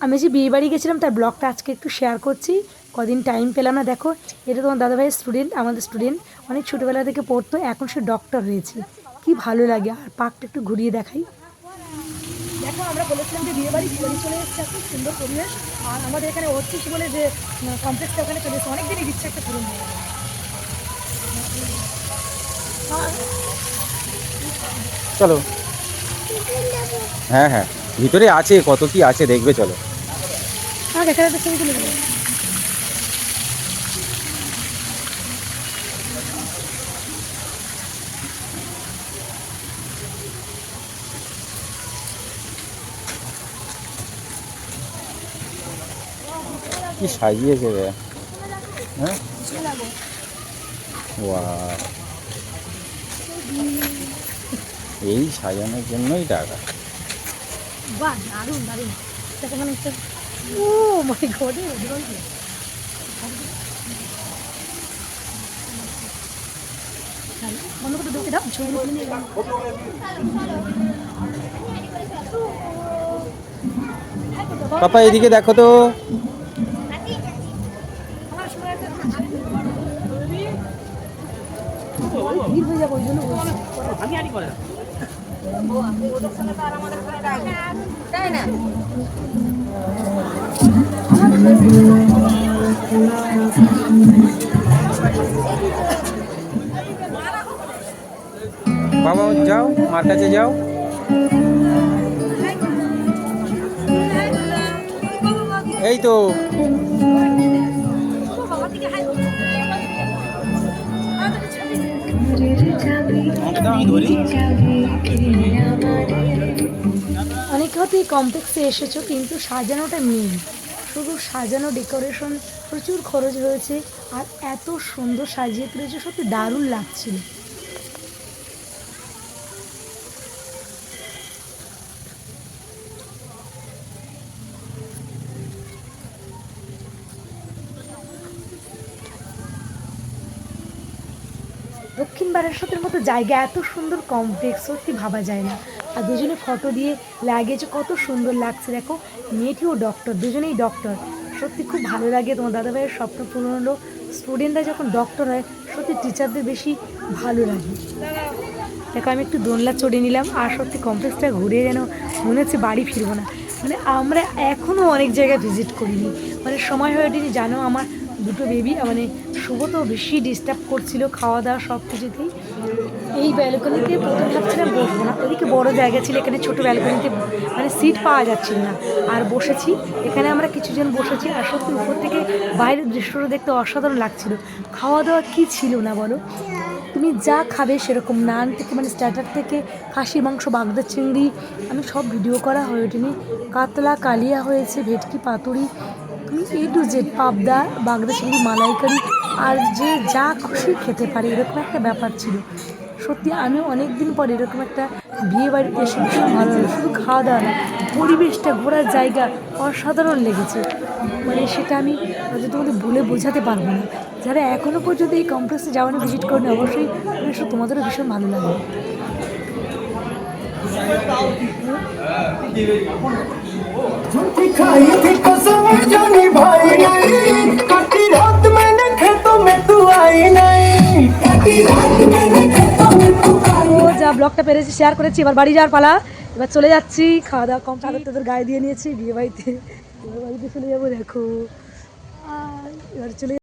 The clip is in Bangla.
আমি যে বিয়ে বাড়ি গেছিলাম তার ব্লগটা আজকে একটু শেয়ার করছি। কদিন টাইম পেলাম না। দেখো, এটা তোমার দাদাভাইয়ের স্টুডেন্ট, আমাদের স্টুডেন্ট, অনেক ছোটোবেলা থেকে পড়তো, এখন সে ডক্টর হয়েছে। কি ভালো লাগে। আর পার্কটা একটু ঘুরিয়ে দেখাই। দেখো, আমরা বলেছিলাম যে বিয়ে বাড়ি চলে এসেছে, এত সুন্দর পরিবেশ। আর আমাদের এখানে হচ্ছিস বলে যে কমপ্লেক্সটা ওখানে চলে এসেছে, অনেকদিনই ইচ্ছা একটা পূরণ হয়ে গেল। চলো। হ্যাঁ হ্যাঁ, ভিতরে আছে, কত কি আছে দেখবে, চলো। এখানে একটা ছবি তুলে দেবো। কি সাজিয়েছে রে, হ্যাঁ। ওয়াও, এই সাজানোর জন্যই টাকা। বাহ, দারুণ দারুণ। মানে ও মাই গড, বন্ধ করে ঢুকে দাও, ছবিগুলো তুলে নিয়ে পাপা এদিকে দেখো তো। ভিড় হয়ে যাবো, ওই জন্য বাবা যাও, মার কাছে যাও। এই তো অনেকে হয়তো এই কমপ্লেক্সে এসেছো, কিন্তু সাজানোটা মেন। শুধু সাজানো, ডেকোরেশন প্রচুর খরচ হয়েছে। আর এত সুন্দর সাজিয়ে তুলেছে, সত্যি দারুণ লাগছিল। দক্ষিণ বারাসতের মতো জায়গা, এত সুন্দর কমপ্লেক্স সত্যি ভাবা যায় না। আর দুজনে ফটো দিয়ে লাগিয়েছে, কত সুন্দর লাগছে। দেখো, মেয়েটিও ডক্টর, দুজনেই ডক্টর। সত্যি খুব ভালো লাগে। তোমার দাদাভাইয়ের স্বপ্ন পূরণ হলো। স্টুডেন্টরা যখন ডক্টর হয়, সত্যি টিচারদের বেশি ভালো লাগে। দেখো, আমি একটু দোলনা চড়ে নিলাম। আর সত্যি কমপ্লেক্সটা ঘুরে যেন মনে হচ্ছে বাড়ি ফিরবো না। মানে আমরা এখনও অনেক জায়গায় ভিজিট করিনি, মানে সময় হয়ে ওঠেনি। জানো, আমার দুটো বেবি, মানে শুভ তো বেশি ডিস্টার্ব করছিল খাওয়া দাওয়া সব কিছুতেই। এই ব্যালকনিতে প্রথম ভাবছিলাম বসবো না, ওদিকে বড় জায়গা ছিল, এখানে ছোটো ব্যালকনিতে মানে সিট পাওয়া যাচ্ছিল না। আর বসেছি এখানে, আমরা কিছুজন বসেছি। আর সত্যি উপর থেকে বাইরের দৃশ্যটা দেখতে অসাধারণ লাগছিল। খাওয়া দাওয়া কি ছিল না বলো, তুমি যা খাবে সেরকম, নান থেকে মানে স্টার্টার থেকে খাসির মাংস, বাগদা চিংড়ি, আমি সব ভিডিও করা হয়ে ওঠেনি। কাতলা কালিয়া হয়েছে, ভেটকি পাতুরি, তুমি A to Z, পাবদা, বাগদা চিংড়ি, মালাইকারি, আর যে যা খুশি খেতে পারে, এরকম একটা ব্যাপার ছিল। সত্যি আমি অনেক দিন পর এরকম একটা বিয়ে বাড়িতে এসে খুব ভালো লাগে। শুধু খাওয়া দাওয়া না, পরিবেশটা, ঘোরার জায়গা অসাধারণ লেগেছে। মানে সেটা আমি হয়তো তোমাদের বলে বোঝাতে পারবো না। যারা এখনও পর্যন্ত এই কমপ্লেক্সে যাওয়ানি, ভিজিট করেনি, অবশ্যই তোমাদেরও ভীষণ ভালো লাগবে। যা ব্লগটা পেরেছি শেয়ার করেছি, এবার বাড়ি যাওয়ার পালা। এবার চলে যাচ্ছি, খাওয়া দাওয়া কম, চাদর টাদর গায়ে দিয়ে নিয়েছি বিয়ে বাড়িতে। এবার বাড়িতে চলে যাবো। দেখো, আর এবার চলে